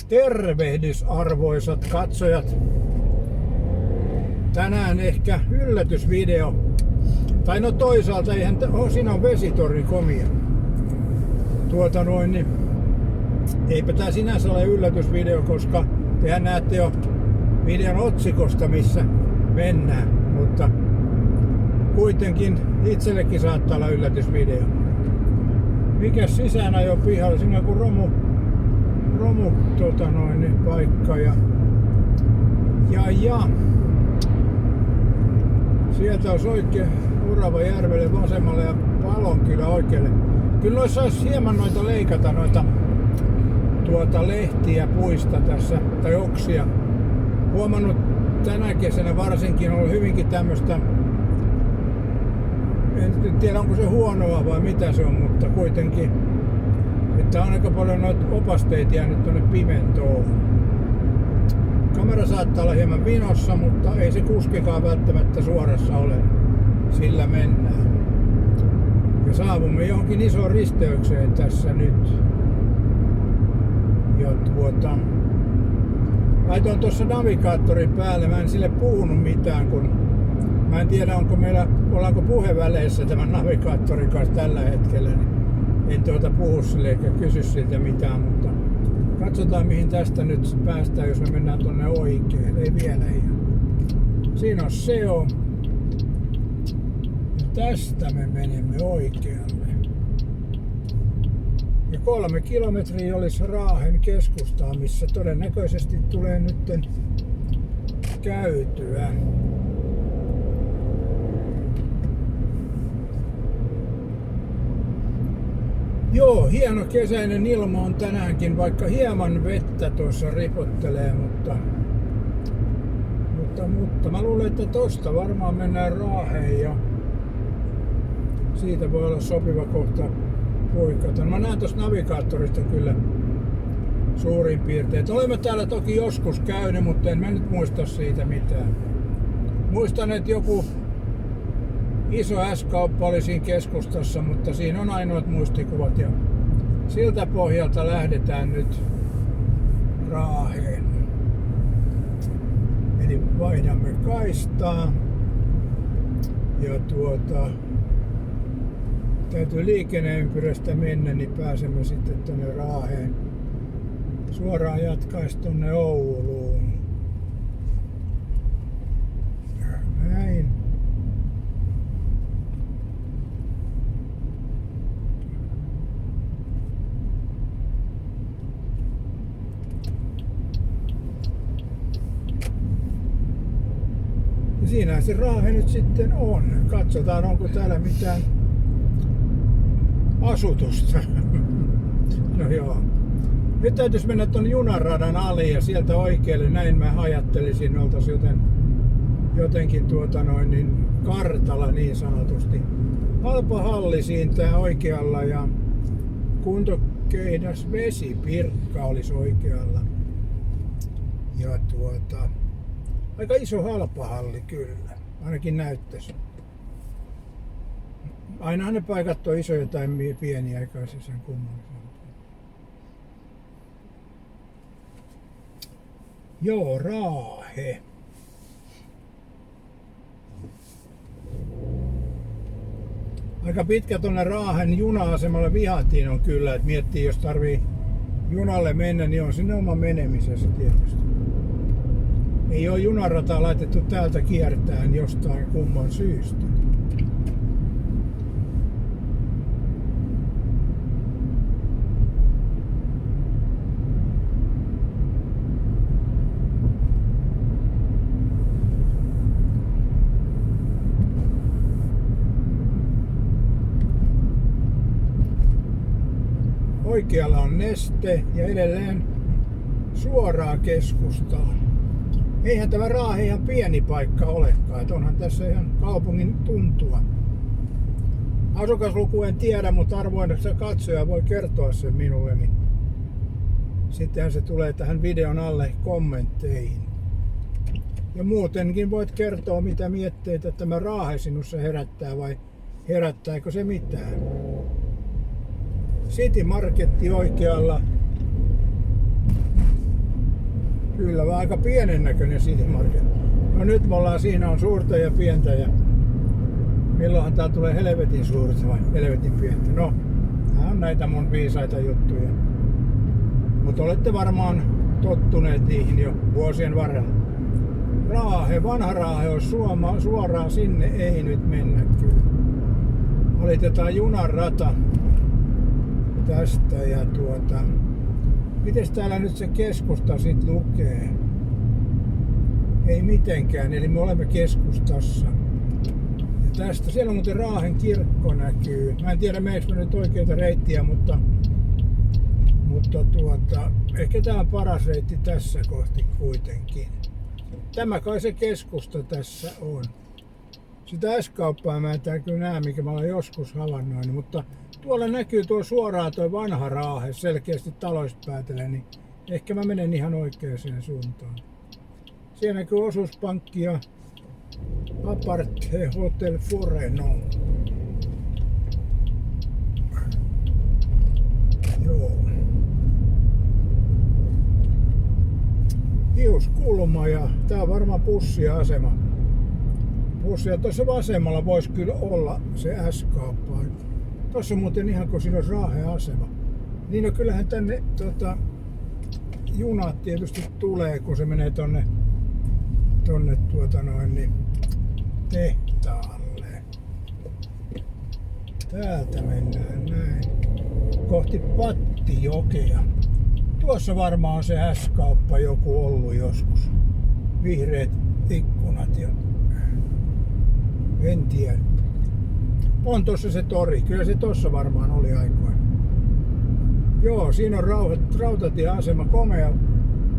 Tervehdys arvoisat katsojat. Tänään ehkä yllätysvideo. Tai no toisaalta eihän siinä on vesitorni komia. Niin eipä tää sinänsä ole yllätysvideo, koska tehän näette jo videon otsikosta missä mennään. Mutta kuitenkin itsellekin saattaa olla yllätysvideo. Mikäs sisäänajo pihalla? Siinä on joku romu paikka ja sieltä olisi oikein Uravajärvelle vasemmalle ja Palonkylä oikealle. Kyllä noissa olisi hieman noita leikata lehtiä puista tässä tai oksia. Huomannut tänä kesänä varsinkin on ollut hyvinkin tämmöstä, en tiedä onko se huonoa vai mitä se on, mutta kuitenkin että on aika paljon noita opasteita jäänyt tuonne pimentoon. Kamera saattaa olla hieman vinossa, mutta ei se kuskikaan välttämättä suorassa ole. Sillä mennään. Ja saavumme johonkin isoon risteykseen tässä nyt. Ja laitoin tuossa navigaattorin päälle. Mä en sille puhunut mitään, kun mä en tiedä ollaanko puheväleissä tämän navigaattorin kanssa tällä hetkellä. En puhu sille eikä kysy siltä mitään, mutta katsotaan mihin tästä nyt päästään, jos me mennään tonne oikein. Ei vielä ihan. Siinä on SEO. Ja tästä me menemme oikealle. Ja 3 kilometriä olisi Raahen keskustaa, missä todennäköisesti tulee nytten käytyä. Joo, hieno kesäinen ilma on tänäänkin, vaikka hieman vettä tuossa ripottelee, mutta mä luulen, että tosta varmaan mennään Raaheen ja siitä voi olla sopiva kohta poikata. Mä näen tuosta navigaattorista kyllä suurin piirtein. Olemme täällä toki joskus käynyt, mutta en mä nyt muista siitä mitään. Muistan, että joku iso S-kauppa oli siinä keskustassa, mutta siinä on ainoat muistikuvat ja siltä pohjalta lähdetään nyt Raaheen. Eli vaihdamme kaistaa ja täytyy liikenneympyrästä mennä, niin pääsemme sitten tuonne Raaheen. Suoraan jatkaisi tuonne Ouluun. Näin. Siinä se Raahe nyt sitten on. Katsotaan onko täällä mitään asutusta. No joo. Nyt täytyisi mennä ton junaradan ali ja sieltä oikealle. Näin mä ajattelisin, oltais jotenkin kartalla niin sanotusti. Halpa halli siinä tää oikealla ja kuntokeidas Vesipirkka olisi oikealla. Ja aika iso halpahalli kyllä, ainakin näyttäisi. Ainahan ne paikat on isoja tai pieniä, eikä se sen kummallisen. Joo, Raahe. Aika pitkä tonne Raahen juna-asemalle Vihatiin on kyllä, että miettii jos tarvii junalle mennä, niin on sinne oma menemisessä tietysti. Ei ole junarataa laitettu täältä kiertään jostain kumman syystä. Oikealla on Neste ja edelleen suoraan keskustaan. Eihän tämä Raahe ihan pieni paikka olekaan, että onhan tässä ihan kaupungin tuntua. Asukasluku en tiedä, mutta arvoisa katsoja voi kertoa sen minulle, niin sittenhän se tulee tähän videon alle kommentteihin. Ja muutenkin voit kertoa mitä mietteitä tämä Raahe sinussa herättää vai herättääkö se mitään. City Marketti oikealla. Kyllä, vaan aika pienen näköinen City Market. No nyt me ollaan, siinä on suurta ja pientä ja milloinhan tää tulee helvetin suurta vai helvetin pientä. No, tää on näitä mun viisaita juttuja. Mutta olette varmaan tottuneet niihin jo vuosien varrella. Raahe, vanha Raahe on suoraan sinne, ei nyt mennä kyllä. Valitetaan junarata tästä ja mites täällä nyt se keskusta sit lukee? Ei mitenkään, eli me olemme keskustassa. Ja tästä, siellä on muuten Raahen kirkko näkyy. Mä en tiedä meneekö nyt oikeita reittiä, mutta ehkä tää on paras reitti tässä kohti kuitenkin. Tämä kai se keskusta tässä on. Sitä S-kauppaa mä en tää kyllä näe, mikä mä olen joskus havainnoinut, mutta tuolla näkyy tuo suoraan tuo vanha Raahe selkeästi taloista päätellen, niin ehkä mä menen ihan oikeaan suuntaan. Siellä näkyy osuuspankki ja Aparte Hotel Foreno. Joo. Hiuskulma ja tää on varmaan bussiasema. Bussia tuossa vasemmalla voisi kyllä olla se S-kauppa. Tuossa on muuten ihan kun siinä olisi Raahen asema. Niin no kyllähän tänne junat tietysti tulee, kun se menee tonne niin tehtaalle. Täältä mennään näin kohti Pattijokea. Tuossa varmaan on se S-kauppa joku ollut joskus. Vihreät ikkunat ja en tiedä. On tossa se tori. Kyllä se tossa varmaan oli aikoina. Joo, siinä on rautatieasema, komea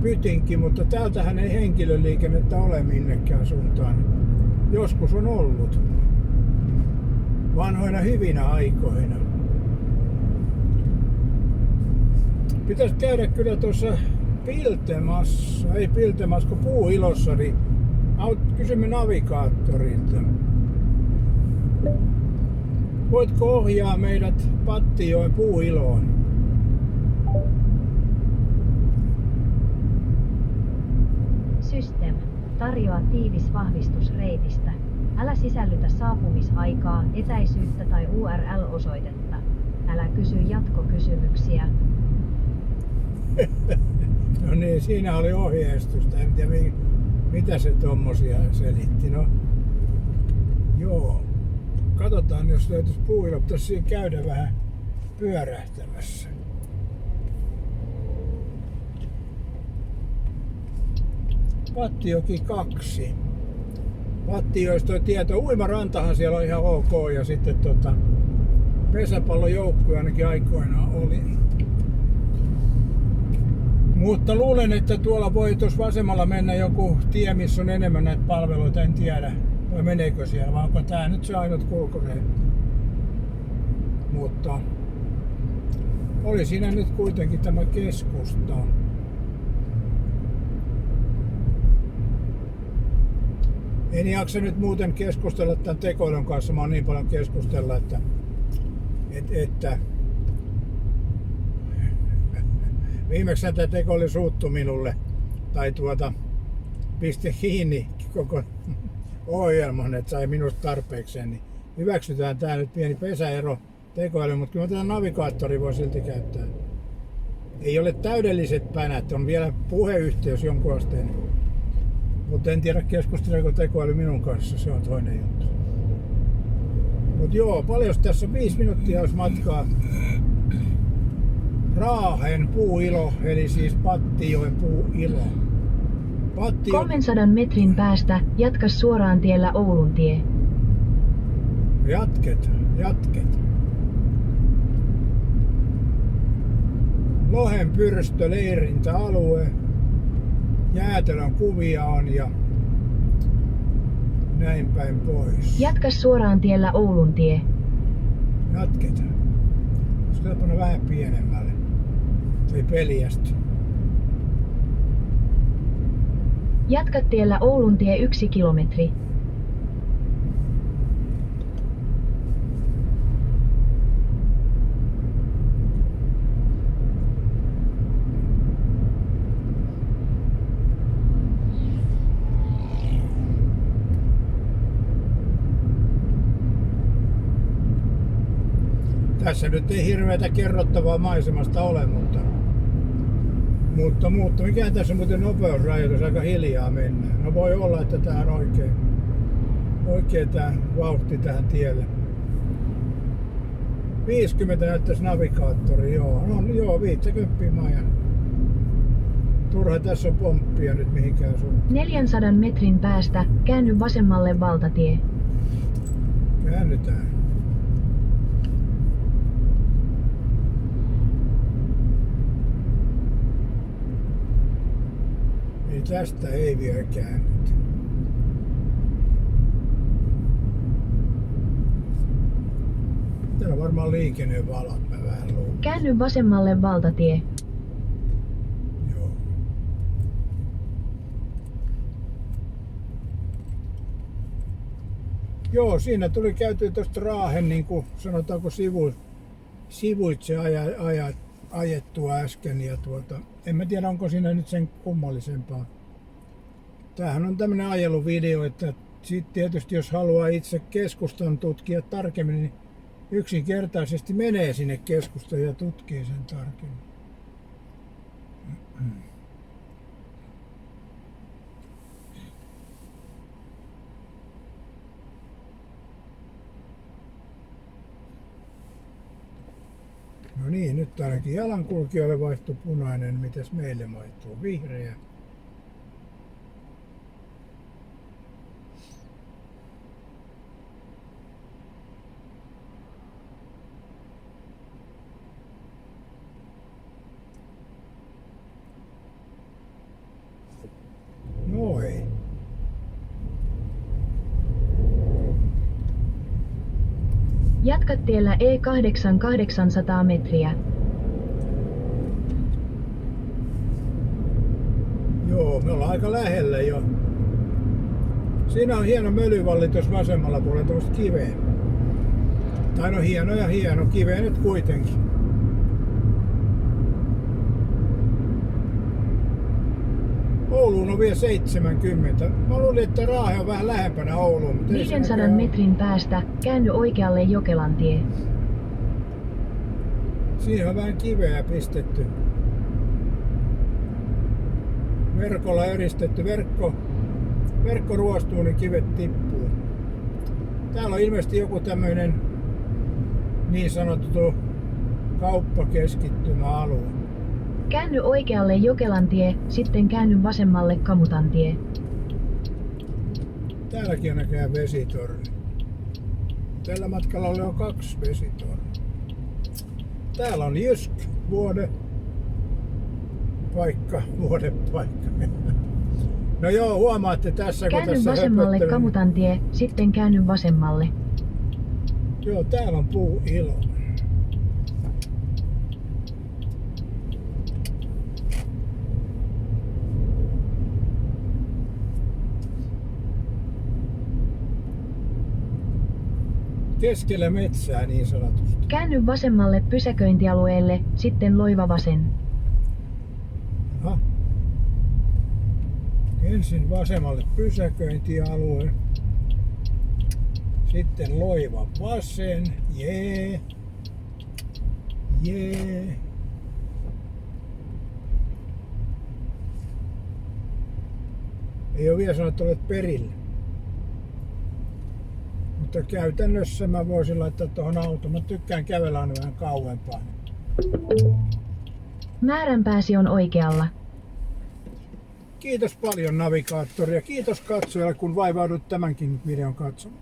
pytinki, mutta täältähän ei henkilöliikennettä ole minnekään suuntaan. Joskus on ollut. Vanhoina hyvinä aikoina. Pitäisi käydä kyllä tuossa Piltemassa, kun Puuilossa, niin kysymme navigaattorilta. Voitko ohjaa meidät Pattijoen Puuiloon? System tarjoaa tiivis vahvistus reitistä. Älä sisällytä saapumisaikaa, etäisyyttä tai URL-osoitetta. Älä kysy jatkokysymyksiä. No niin, siinä oli ohjeistusta. En tiedä mitä se tommosia selitti. No, joo. Katsotaan, jos löytyisi Puuilo. Pitäisi käydä vähän pyörähtämässä. Pattijoki 2. Pattijoista toi tieto. Uimarantahan siellä on ihan ok ja sitten pesäpallojoukkue ainakin aikoinaan oli. Mutta luulen, että tuolla voi tuossa vasemmalla mennä joku tie, missä on enemmän näitä palveluita, en tiedä. Vai meneekö siellä, vai onko tää nyt se ainut kulkureitti. Mutta oli siinä nyt kuitenkin tämä keskusta. En jaksa nyt muuten keskustella tämän tekoilun kanssa, mä oon niin paljon keskustella, että viimeksi tämä tekoilu suuttui minulle, tai pisti kiinni koko ohjelman, että sai minusta tarpeekseen, niin hyväksytään tää nyt pieni pesäero tekoilu, mutta kyllä tätä navigaattoria voi silti käyttää. Ei ole täydelliset pänät, on vielä puheyhteys jonkun asteen. Mutta en tiedä keskusteleeko tekoäly minun kanssa, se on toinen juttu. Mut joo, paljon tässä 5 minuuttia olisi matkaa Raahen Puuilo, eli siis Pattijoen Puuilo. 300 metrin päästä jatka suoraan tiellä Ouluntie. Jatket. Lohenpyrstö leirintäalue. Jäätelön kuvia on ja näin päin pois. Jatka suoraan tiellä Ouluntie. Jatketaan. Olisiko panna vähän pienemmälle? Se ei peliästy. Jatka tiellä Ouluntie 1 kilometri. Tässä nyt ei hirveätä kerrottavaa maisemasta ole, mutta mikä tässä on muuten nopeusrajoitus, aika hiljaa mennään. No voi olla, että tää on oikein tää vauhti tähän tielle. 50 näyttäisi navigaattori, joo. No joo, 50 mä ajan. Turha tässä on pomppia nyt mihinkään suuntaan. 400 metrin päästä käänny vasemmalle valtatie. Käännytään. Ei tästä ei vielä käännyt. Täällä on varmaan liikennevalot, mä vähän luulen. Käänny vasemmalle valtatie. Joo. Joo, siinä tuli käytyä tuosta Raahen, niin kuin sanotaanko sivuitse ajettua äsken. Ja en mä tiedä, onko siinä nyt sen kummallisempaa. Tämähän on tämmönen ajeluvideo, että sit tietysti jos haluaa itse keskustan tutkia tarkemmin, niin yksinkertaisesti menee sinne keskustaan ja tutkii sen tarkemmin. No niin, nyt ainakin jalankulkijoille vaihtui punainen, mitäs meille vaihtuu vihreä. Noin. Jatka tiellä E8 800 metriä. Joo, me ollaan aika lähellä jo. Siinä on hieno mölyvalli tuossa vasemmalla puolella tuosta kiveä. Tai no hieno kiveä nyt kuitenkin. Ouluun on vielä 70. Mä luulin, että Raahe on vähän lähempänä Ouluun. Mutta 500 metrin päästä käänny oikealle Jokelantie. Siinä on vähän kiveä pistetty. Verkolla eristetty. Verkko ruostuu, niin kivet tippuu. Täällä on ilmeisesti joku tämmöinen niin sanottu kauppakeskittymäalue. Käänny oikealle Jokelantie, sitten käänny vasemmalle Kamutantie. Täälläkin on näköjään vesitorni. Tällä matkalla oli jo 2 vesitornia. Täällä on Jysk, vuodepaikka. No joo, huomaatte tässä kun käänny tässä vasemmalle höpöttelen. Kamutantie, sitten käänny vasemmalle. Joo, täällä on puuilo. Keskellä metsää niin sanotusti. Käänny vasemmalle pysäköintialueelle, sitten loiva vasen. Aha. Ensin vasemmalle pysäköintialue. Sitten loiva vasen. Jee. Ei ole vielä sanottu, että olet perillä. Mutta käytännössä mä voisin laittaa tuohon autoon. Mä tykkään kävellä aina vähän kauempaa. Määränpääsi on oikealla. Kiitos paljon navigaattori ja kiitos katsojalle kun vaivaudut tämänkin videon katsomaan.